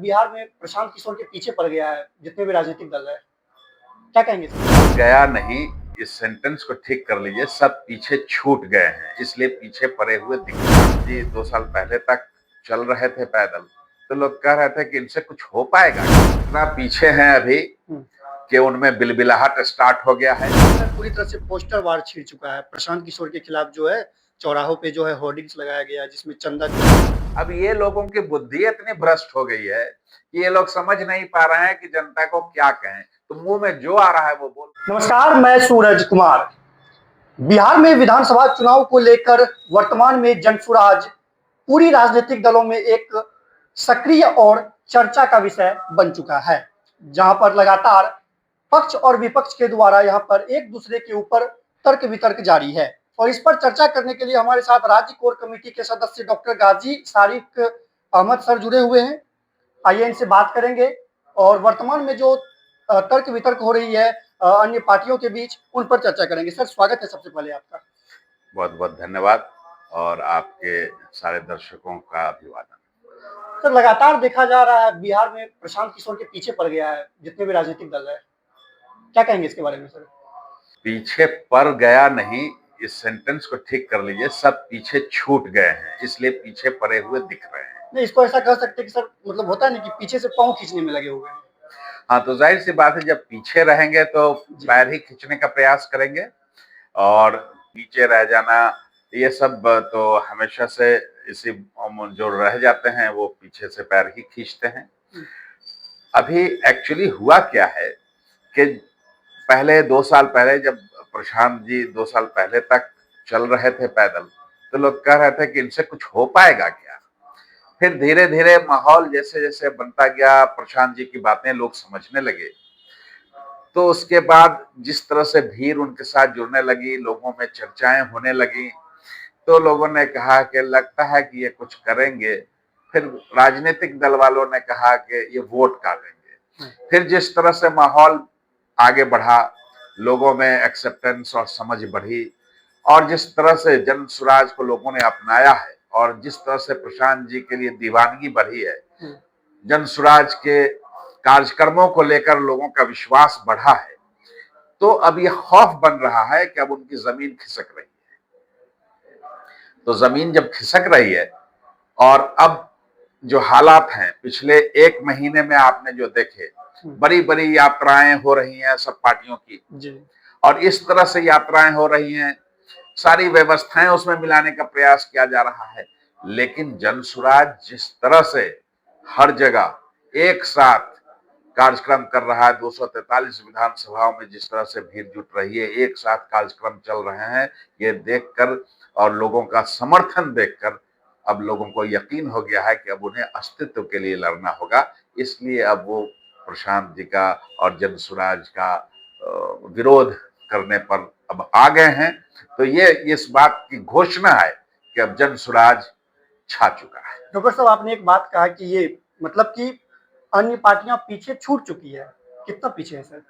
बिहार में प्रशांत किशोर के पीछे पड़ गया है, जितने भी राजनीतिक दल है, क्या कहेंगे? गया नहीं, इस सेंटेंस को ठीक कर लीजिए। सब पीछे छूट गए हैं, इसलिए पीछे पड़े हुए दिखते हैं। जी 2 साल पहले तक चल रहे थे पैदल, तो लोग कह रहे थे कि इनसे कुछ हो पाएगा। इतना पीछे हैं अभी कि उनमें बिलबिलाहट स्टार्ट हो गया है। पूरी तरह से पोस्टर वार छिड़ चुका है। प्रशांत किशोर के खिलाफ जो है चौराहों पे जो है होर्डिंग्स लगाया गया, जिसमें चंदा। अब ये लोगों की बुद्धि इतनी भ्रष्ट हो गई है कि ये लोग समझ नहीं पा रहे हैं कि जनता को क्या कहें, तो मुंह में जो आ रहा है वो बोल। नमस्कार, मैं सूरज कुमार। बिहार में विधानसभा चुनाव को लेकर वर्तमान में जनसुराज पूरी राजनीतिक दलों में एक सक्रिय और चर्चा का विषय बन चुका है, जहां पर लगातार पक्ष और विपक्ष के द्वारा यहां पर एक दूसरे के ऊपर तर्क वितर्क जारी है। और इस पर चर्चा करने के लिए हमारे साथ राज्य कोर कमेटी के सदस्य डॉक्टर गाजी सारिक अहमद सर जुड़े हुए हैं। आइए इनसे बात करेंगे और वर्तमान में जो तर्क वितर्क हो रही है अन्य पार्टियों के बीच, उन पर चर्चा करेंगे। सर, स्वागत है सबसे पहले आपका। बहुत बहुत धन्यवाद और आपके सारे दर्शकों का अभिवादन। सर, लगातार देखा जा रहा है बिहार में प्रशांत किशोर के पीछे पड़ गया है, जितने भी राजनीतिक दल है, क्या कहेंगे इसके बारे में? सर, पीछे पड़ गया नहीं, इस सेंटेंस को ठीक कर लीजिए। सब पीछे छूट गए हैं, इसलिए पीछे पड़े हुए दिख रहे हैं। नहीं, इसको ऐसा कह सकते हैं कि सर, मतलब होता है ना कि पीछे से पांव खींचने में लगे हुए हैं। हाँ, तो जाहिर सी बात है, जब पीछे रहेंगे तो पैर ही खींचने का प्रयास करेंगे और नीचे रह जाना, ये सब तो हमेशा से इसी जो रह जाते हैं वो पीछे से पैर ही खींचते हैं। अभी एक्चुअली हुआ क्या है कि पहले 2 साल पहले जब प्रशांत जी 2 साल पहले तक चल रहे थे पैदल, तो लोग कह रहे थे कि इनसे कुछ हो पाएगा क्या। फिर धीरे धीरे माहौल जैसे जैसे बनता गया, प्रशांत जी की बातें लोग समझने लगे, तो उसके बाद जिस तरह से भीड़ उनके साथ जुड़ने लगी, लोगों में चर्चाएं होने लगी, तो लोगों ने कहा कि लगता है कि ये कुछ करेंगे। फिर राजनीतिक दल वालों ने कहा कि ये वोट काटेंगे। फिर जिस तरह से माहौल आगे बढ़ा, लोगों में एक्सेप्टेंस और समझ बढ़ी, और जिस तरह से जन सुराज को लोगों ने अपनाया है और जिस तरह से प्रशांत जी के लिए दीवानगी बढ़ी है, जन सुराज के कार्यक्रमों को लेकर लोगों का विश्वास बढ़ा है, तो अब यह खौफ बन रहा है कि अब उनकी जमीन खिसक रही है। तो जमीन जब खिसक रही है और अब जो हालात हैं पिछले 1 महीने में आपने जो देखे, बड़ी बड़ी यात्राएं हो रही हैं सब पार्टियों की जी। और इस तरह से यात्राएं हो रही हैं, सारी व्यवस्थाएं उसमें मिलाने का प्रयास किया जा रहा है, लेकिन जनसुराज जिस तरह से हर जगह एक साथ कार्यक्रम कर रहा है, 243 विधानसभाओं में जिस तरह से भीड़ जुट रही है, एक साथ कार्यक्रम चल रहे हैं, ये देखकर और लोगों का समर्थन देखकर अब लोगों को यकीन हो गया है कि अब उन्हें अस्तित्व के लिए लड़ना होगा। इसलिए अब वो प्रशांत जी का और जनसुराज का विरोध करने पर अब आ गए हैं। तो ये इस बात की घोषणा है कि अब जनसुराज छा चुका है। डॉक्टर साहब, आपने एक बात कहा कि ये मतलब कि अन्य पार्टियां पीछे छूट चुकी है, कितना पीछे है सर?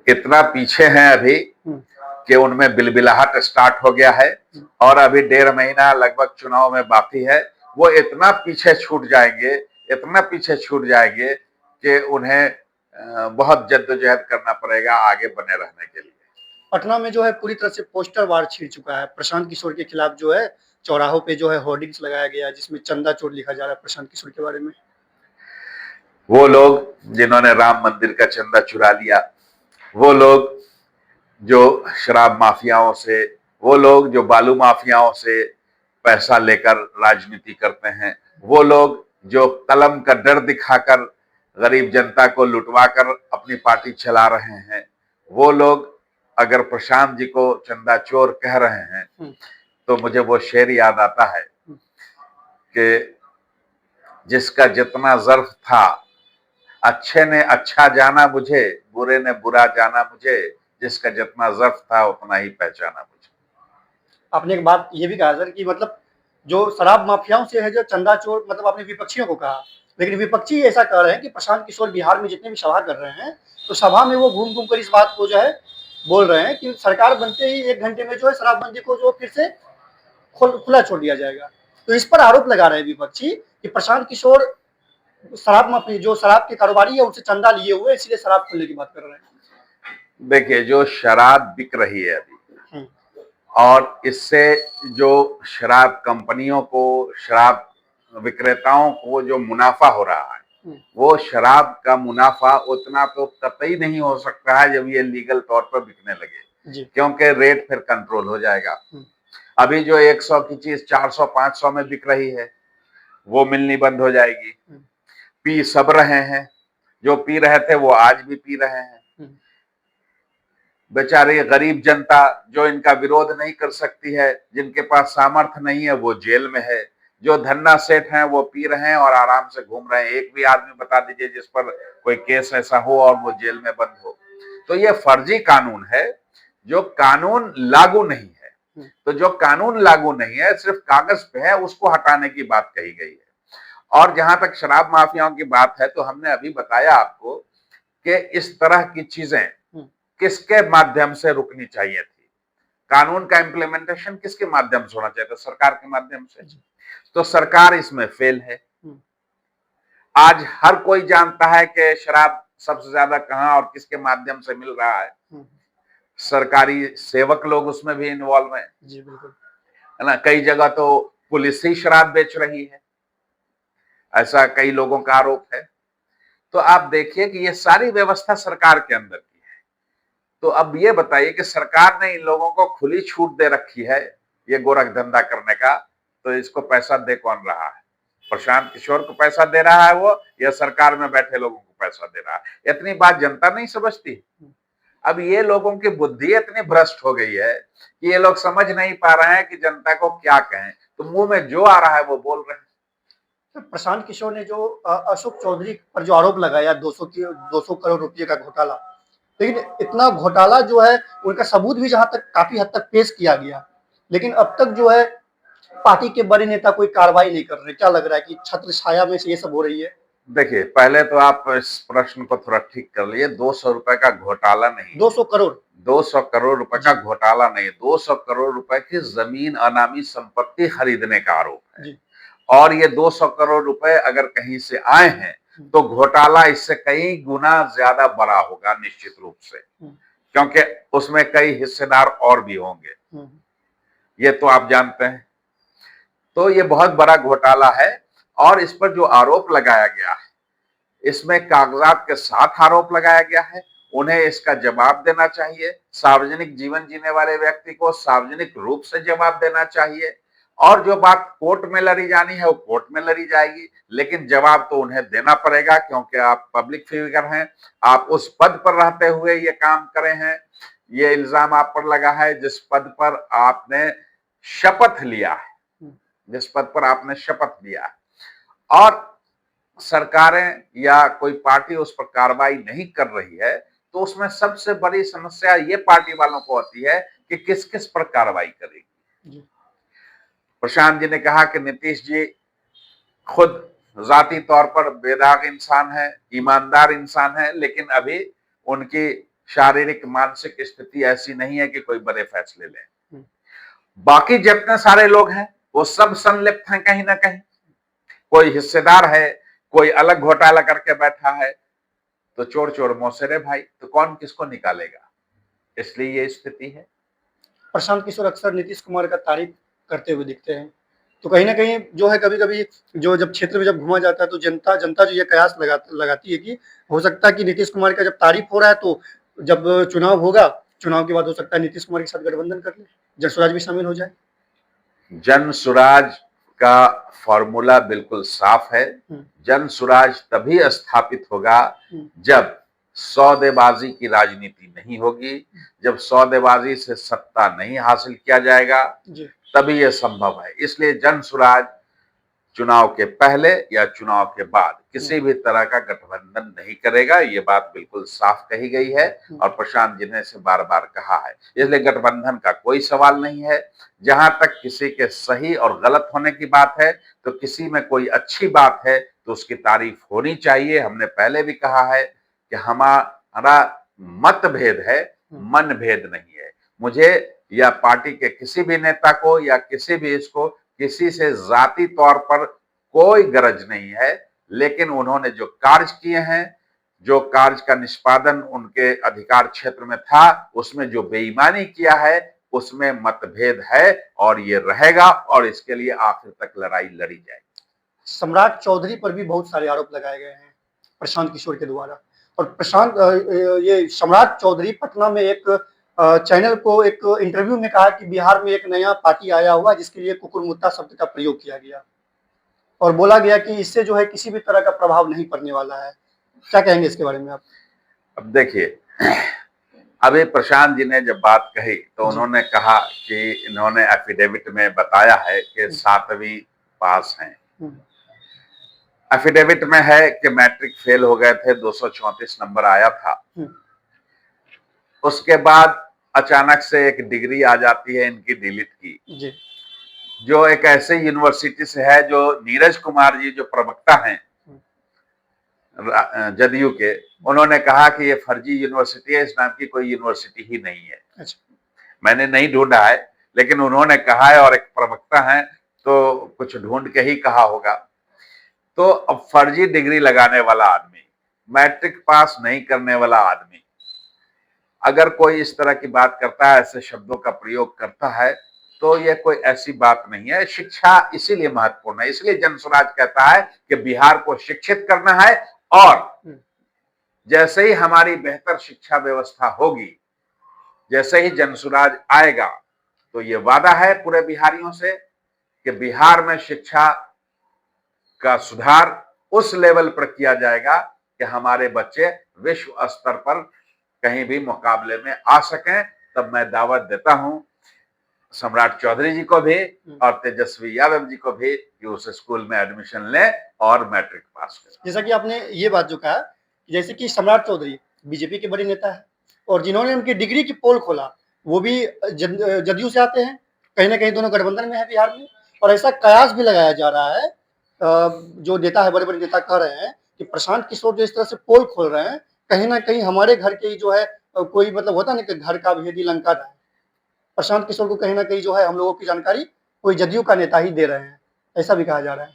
इतना पीछे हैं अभी कि उनमें बिलबिलाहट स्टार्ट हो गया है और अभी 1.5 महीना लगभग चुनाव में बाकी है। वो इतना पीछे छूट जाएंगे, इतना पीछे छूट जाएंगे कि उन्हें बहुत जद्दोजहद करना पड़ेगा आगे बने रहने के लिए। पटना में जो है पूरी तरह से पोस्टर वार छिड़ चुका है। प्रशांत किशोर के खिलाफ जो है चौराहों पे जो है होर्डिंग्स लगाया गया, जिसमें चंदा चोर लिखा जा रहा है प्रशांत किशोर के बारे में। वो लोग जिन्होंने राम मंदिर का चंदा चुरा लिया, वो लोग जो शराब माफियाओं से, वो लोग जो बालू माफियाओं से पैसा लेकर राजनीति करते हैं, वो लोग जो कलम का डर दिखाकर गरीब जनता को लुटवाकर अपनी पार्टी चला रहे हैं, वो लोग अगर प्रशांत जी को चंदा चोर कह रहे हैं तो मुझे वो शेर याद आता है कि जिसका जितना ज़र्फ था, अच्छे ने अच्छा जाना मुझे, बुरे ने बुरा जाना मुझे, जिसका जितना ज़र्फ था उतना ही पहचाना मुझे। आपने एक बात ये भी कहा सर कि मतलब जो शराब माफियाओं से है जो चंदा चोर, मतलब आपने विपक्षियों को कहा, लेकिन विपक्षी ऐसा कह रहे हैं कि प्रशांत किशोर बिहार में जितने भी सभा कर रहे हैं, तो सभा में वो घूम घूम कर इस बात को जो है बोल रहे हैं कि सरकार बनते ही 1 घंटे में जो है शराबबंदी को जो फिर से खुला छोड़ दिया जाएगा। तो इस पर आरोप लगा रहे हैं विपक्षी कि प्रशांत किशोर शराब माफी जो शराब के कारोबारी है उनसे चंदा लिए हुए इसलिए शराब खोलने की बात कर रहे हैं। देखिए, जो शराब बिक रही है अभी, हम्म, और इससे जो शराब कंपनियों को, शराब विक्रेताओं को जो मुनाफा हो रहा है, हम्म, वो शराब का मुनाफा उतना तो कतई नहीं हो सकता है जब ये लीगल तौर पर बिकने लगे, जी। क्योंकि रेट फिर कंट्रोल हो जाएगा। हम्म, अभी जो 100 की चीज 400 500 में बिक रही है, वो मिलनी बंद हो जाएगी। हम्म, पी सब रहे हैं, जो पी रहे थे वो आज भी पी रहे हैं। हम्म, बेचारी गरीब जनता जो इनका विरोध नहीं कर सकती है, जिनके पास सामर्थ्य नहीं है, वो जेल में है। जो धन्ना सेठ हैं वो पी रहे हैं और आराम से घूम रहे हैं। एक भी आदमी बता दीजिए जिस पर कोई केस ऐसा हो और वो जेल में बंद हो। तो ये फर्जी कानून है, जो कानून लागू नहीं है। हम्म, तो जो कानून लागू नहीं है, सिर्फ कागज पे है, उसको हटाने की बात कही गई है। और जहां तक शराब माफियाओं की बात है, तो हमने अभी बताया आपको कि इस तरह की चीजें हम्म, किसके माध्यम से रुकनी चाहिए थी। कानून का इम्प्लीमेंटेशन किसके माध्यम से होना चाहिए था? सरकार के माध्यम से। तो सरकार इसमें फेल है। हम्म, आज हर कोई जानता है कि शराब सबसे ज्यादा कहां और किसके माध्यम से मिल रहा है। हम्म, सरकारी सेवक लोग उसमें भी इन्वॉल्व हैं, जी बिल्कुल। है ना। कई जगह तो पुलिस ही शराब बेच रही है, ऐसा कई लोगों का आरोप है। तो आप देखिए कि ये सारी व्यवस्था सरकार के अंदर की है। तो अब ये बताइए कि सरकार ने इन लोगों को खुली छूट दे रखी है ये गोरख धंधा करने का, तो इसको पैसा दे कौन रहा है? प्रशांत किशोर को पैसा दे रहा है वो, या सरकार में बैठे लोगों को पैसा दे रहा है? इतनी बात जनता नहीं समझती। अब ये लोगों की बुद्धि इतनी भ्रष्ट हो गई है कि ये लोग समझ नहीं पा रहे हैं कि जनता को क्या कहें, तो मुंह में जो आ रहा है वो बोल रहे हैं। तो प्रशांत किशोर ने जो अशोक चौधरी पर जो आरोप लगाया 200 करोड़ रुपए का घोटाला, लेकिन इतना घोटाला जो है उनका सबूत भी जहां तक काफी हद तक पेश किया गया, लेकिन अब तक जो है पार्टी के बड़े नेता कोई कार्रवाई नहीं कर रहे। क्या लग रहा है कि छत्र छाया में से ये सब हो रही है? देखिए, पहले तो आप इस प्रश्न को थोड़ा ठीक कर लिए। 200 रुपए का घोटाला नहीं, 200 करोड़ 200 करोड़ रुपए का घोटाला नहीं, 200 करोड़ रुपए की जमीन अनामी संपत्ति खरीदने का आरोप है। जी। और ये 200 करोड़ रुपए अगर कहीं से आए हैं तो घोटाला इससे कई गुना ज्यादा बड़ा होगा निश्चित रूप से, क्योंकि उसमें कई हिस्सेदार और भी होंगे, ये तो आप जानते हैं। तो ये बहुत बड़ा घोटाला है। और इस पर जो आरोप लगाया गया है, इसमें कागजात के साथ आरोप लगाया गया है। उन्हें इसका जवाब देना चाहिए। सार्वजनिक जीवन जीने वाले व्यक्ति को सार्वजनिक रूप से जवाब देना चाहिए। और जो बात कोर्ट में लड़ी जानी है वो कोर्ट में लड़ी जाएगी, लेकिन जवाब तो उन्हें देना पड़ेगा, क्योंकि आप पब्लिक फिगर हैं। आप उस पद पर रहते हुए ये काम करे हैं। ये इल्जाम आप पर लगा है जिस पद पर आपने शपथ लिया है, जिस पद पर आपने शपथ लिया है। और सरकारें या कोई पार्टी उस पर कार्रवाई नहीं कर रही है, तो उसमें सबसे बड़ी समस्या ये पार्टी वालों को होती है कि किस किस पर कार्रवाई करेगी। प्रशांत जी ने कहा कि नीतीश जी खुद जाती तौर पर बेदाग इंसान है, ईमानदार इंसान है, लेकिन अभी उनकी शारीरिक मानसिक स्थिति ऐसी नहीं है कि कोई बड़े फैसले लें। बाकी जितने सारे लोग हैं वो सब संलिप्त हैं कहीं ना कहीं। कोई हिस्सेदार है, कोई अलग घोटाला करके बैठा है। तो चोर चोर मौसेरे भाई, तो कौन किसको निकालेगा? इसलिए ये स्थिति है। प्रशांत किशोर अक्सर नीतीश कुमार का तारीफ करते हुए दिखते हैं, तो कहीं ना कहीं जो है कभी कभी जो जब क्षेत्र में जब घूमा जाता है तो जनता जनता जो ये कयास लगाती है कि हो सकता है कि नीतीश कुमार का जब तारीफ हो रहा है तो जब चुनाव होगा, चुनाव के बाद हो सकता है नीतीश कुमार के साथ गठबंधन कर ले, जनसुराज भी शामिल हो जाए। जन सुराज का फॉर्मूला बिल्कुल साफ है। जन सुराज तभी स्थापित होगा जब सौदेबाजी की राजनीति नहीं होगी, जब सौदेबाजी से सत्ता नहीं हासिल किया जाएगा, तभी यह संभव है। इसलिए जन सुराज चुनाव के पहले या चुनाव के बाद किसी भी तरह का गठबंधन नहीं करेगा, ये बात बिल्कुल साफ कही गई है और प्रशांत जी ने इसे बार बार कहा है। इसलिए गठबंधन का कोई सवाल नहीं है। जहां तक किसी के सही और गलत होने की बात है, तो किसी में कोई अच्छी बात है तो उसकी तारीफ होनी चाहिए। हमने पहले भी कहा है कि हमारा मतभेद है, मनभेद नहीं है। मुझे या पार्टी के किसी भी नेता को या किसी भी इसको किसी से जाति तौर पर कोई गरज नहीं है। लेकिन उन्होंने जो कार्य किए हैं, जो कार्य का निष्पादन उनके अधिकार क्षेत्र में था, उसमें जो बेईमानी किया है, उसमें मतभेद है और ये रहेगा और इसके लिए आखिर तक लड़ाई लड़ी जाएगी। सम्राट चौधरी पर भी बहुत सारे आरोप लगाए गए हैं प्रशांत किशोर के द्वारा। और ये सम्राट चौधरी पटना में एक चैनल को एक इंटरव्यू में कहा कि बिहार में एक नया पार्टी आया हुआ है जिसके लिए कुकुरमुत्ता शब्द का प्रयोग किया गया और बोला गया कि इससे जो है किसी भी तरह का प्रभाव नहीं पड़ने वाला है। क्या कहेंगे इसके बारे में आप? अब देखिए, अभी प्रशांत जी ने जब बात कही तो उन्होंने कहा कि इन्होंने एफिडेविट में बताया है कि 7वीं पास हैं। एफिडेविट में है कि मैट्रिक फेल हो गए थे, 234 नंबर आया था। उसके बाद अचानक से एक डिग्री आ जाती है इनकी डिलीट की जी। जो एक ऐसे यूनिवर्सिटी से है जो नीरज कुमार जी जो प्रवक्ता हैं जदयू के, उन्होंने कहा कि ये फर्जी यूनिवर्सिटी है, इस नाम की कोई यूनिवर्सिटी ही नहीं है। अच्छा। मैंने नहीं ढूंढा है, लेकिन उन्होंने कहा है और एक प्रवक्ता है तो कुछ ढूंढ के ही कहा होगा। तो अब फर्जी डिग्री लगाने वाला आदमी, मैट्रिक पास नहीं करने वाला आदमी अगर कोई इस तरह की बात करता है, ऐसे शब्दों का प्रयोग करता है, तो यह कोई ऐसी बात नहीं है। शिक्षा इसीलिए महत्वपूर्ण है, इसलिए जनसुराज कहता है कि बिहार को शिक्षित करना है और जैसे ही हमारी बेहतर शिक्षा व्यवस्था होगी, जैसे ही जनसुराज आएगा, तो ये वादा है पूरे बिहारियों से कि बिहार में शिक्षा का सुधार उस लेवल पर किया जाएगा कि हमारे बच्चे विश्व स्तर पर कहीं भी मुकाबले में आ सकें। तब मैं दावत देता हूं सम्राट चौधरी जी को भी और तेजस्वी यादव जी को भी कि उस स्कूल में एडमिशन लें और मैट्रिक पास करें। जैसा कि आपने ये बात जो कहा, जैसे कि सम्राट चौधरी बीजेपी के बड़े नेता है और जिन्होंने उनकी डिग्री की पोल खोला वो भी जदयू से आते हैं, कहीं ना कहीं दोनों गठबंधन में है बिहार में। और ऐसा कयास भी लगाया जा रहा है, जो नेता है, बड़े बड़े नेता कह रहे हैं कि प्रशांत किशोर जो इस तरह से पोल खोल रहे हैं, कहीं ना कहीं हमारे घर के ही जो है कोई मतलब होता ना कि घर का भेदी लंका है, प्रशांत किशोर को कहीं ना कहीं जो है हम लोगों की जानकारी कोई जदयू का नेता ही दे रहे हैं, ऐसा भी कहा जा रहा है।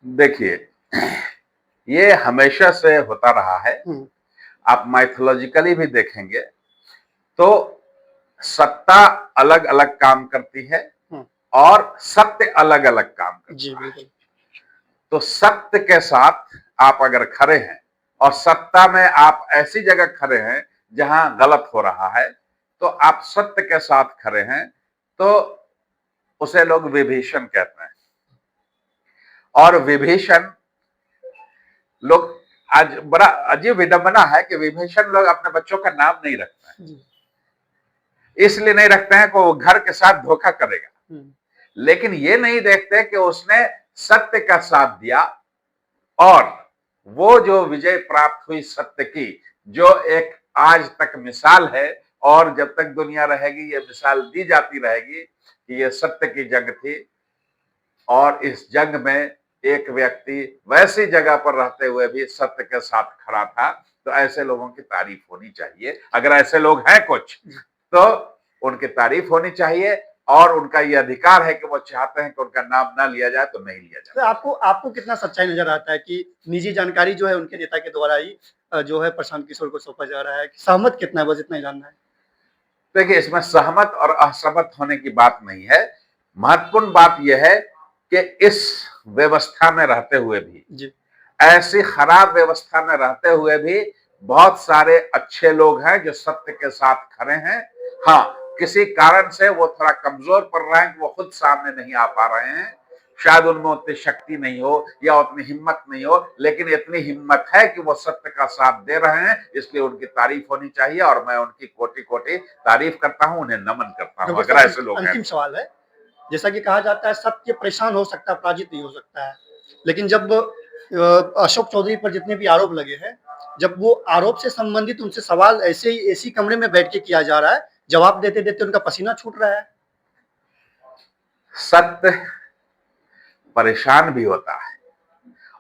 देखिए, ये हमेशा से होता रहा है। आप माइथोलॉजिकली भी देखेंगे तो सत्ता अलग अलग काम करती है और सत्य अलग अलग काम करता है। तो सत्य के साथ आप अगर खड़े हैं और सत्ता में आप ऐसी जगह खड़े हैं जहां गलत हो रहा है, तो आप सत्य के साथ खड़े हैं, तो उसे लोग विभीषण कहते हैं। और विभीषण लोग, आज बड़ा अजीब विडंबना है कि विभीषण लोग अपने बच्चों का नाम नहीं रखते हैं। इसलिए नहीं रखते हैं कि वो घर के साथ धोखा करेगा, लेकिन ये नहीं देखते कि उसने सत्य का साथ दिया और वो जो विजय प्राप्त हुई सत्य की, जो एक आज तक मिसाल है और जब तक दुनिया रहेगी ये मिसाल दी जाती रहेगी कि ये सत्य की जंग थी और इस जंग में एक व्यक्ति वैसी जगह पर रहते हुए भी सत्य के साथ खड़ा था। तो ऐसे लोगों की तारीफ होनी चाहिए। अगर ऐसे लोग हैं कुछ तो उनकी तारीफ होनी चाहिए और उनका ये अधिकार है कि वो चाहते हैं कि उनका नाम ना लिया जाए तो नहीं लिया जाए। तो आपको कितना सच्चाई नजर आता है कि निजी जानकारी जो है उनके नेता के द्वारा ही जो है प्रशांत किशोर को सौंपा जा रहा है? सहमत कितना है, बस इतना ही जानना है। देखिए, इसमें सहमत और असहमत होने की बात नहीं है। महत्वपूर्ण बात यह है कि इस व्यवस्था में रहते हुए भी, ऐसी खराब व्यवस्था में रहते हुए भी बहुत सारे अच्छे लोग हैं जो सत्य के साथ खड़े हैं। हाँ, किसी कारण से वो थोड़ा कमजोर पड़ रहे हैं कि वो खुद सामने नहीं आ पा रहे हैं, शायद उनमें उतनी शक्ति नहीं हो या उतनी हिम्मत नहीं हो, लेकिन इतनी हिम्मत है कि वो सत्य का साथ दे रहे हैं, इसलिए उनकी तारीफ होनी चाहिए और मैं उनकी कोटि कोटि तारीफ करता हूं, उन्हें नमन करता हूं। अगर ऐसे लोग हैं। अंतिम सवाल है, जैसा कि कहा जाता है सत्य परेशान हो सकता है, पराजित नहीं हो सकता है, लेकिन जब अशोक चौधरी पर जितने भी आरोप लगे हैं, जब वो आरोप से संबंधित उनसे सवाल ऐसे ही एसी कमरे में बैठ के किया जा रहा है, जवाब देते देते उनका पसीना छूट रहा है। सत्य परेशान भी होता है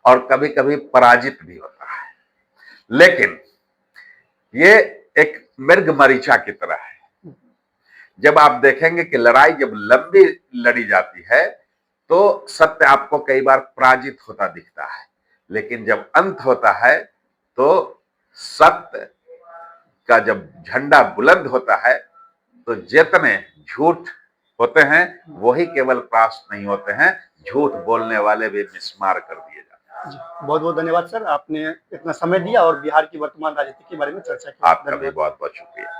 और कभी कभी पराजित भी होता है, लेकिन ये एक मृग मरीचा की तरह है। जब आप देखेंगे कि लड़ाई जब लंबी लड़ी जाती है तो सत्य आपको कई बार पराजित होता दिखता है, लेकिन जब अंत होता है तो सत्य का जब झंडा बुलंद होता है तो जितने झूठ होते हैं वही केवल परास्त नहीं होते हैं, झूठ बोलने वाले भी मिस्मार कर दिए जाते हैं। जी, बहुत बहुत धन्यवाद सर, आपने इतना समय दिया और बिहार की वर्तमान राजनीति के बारे में चर्चा की। आपका भी धन्यवाद। बहुत बहुत शुक्रिया।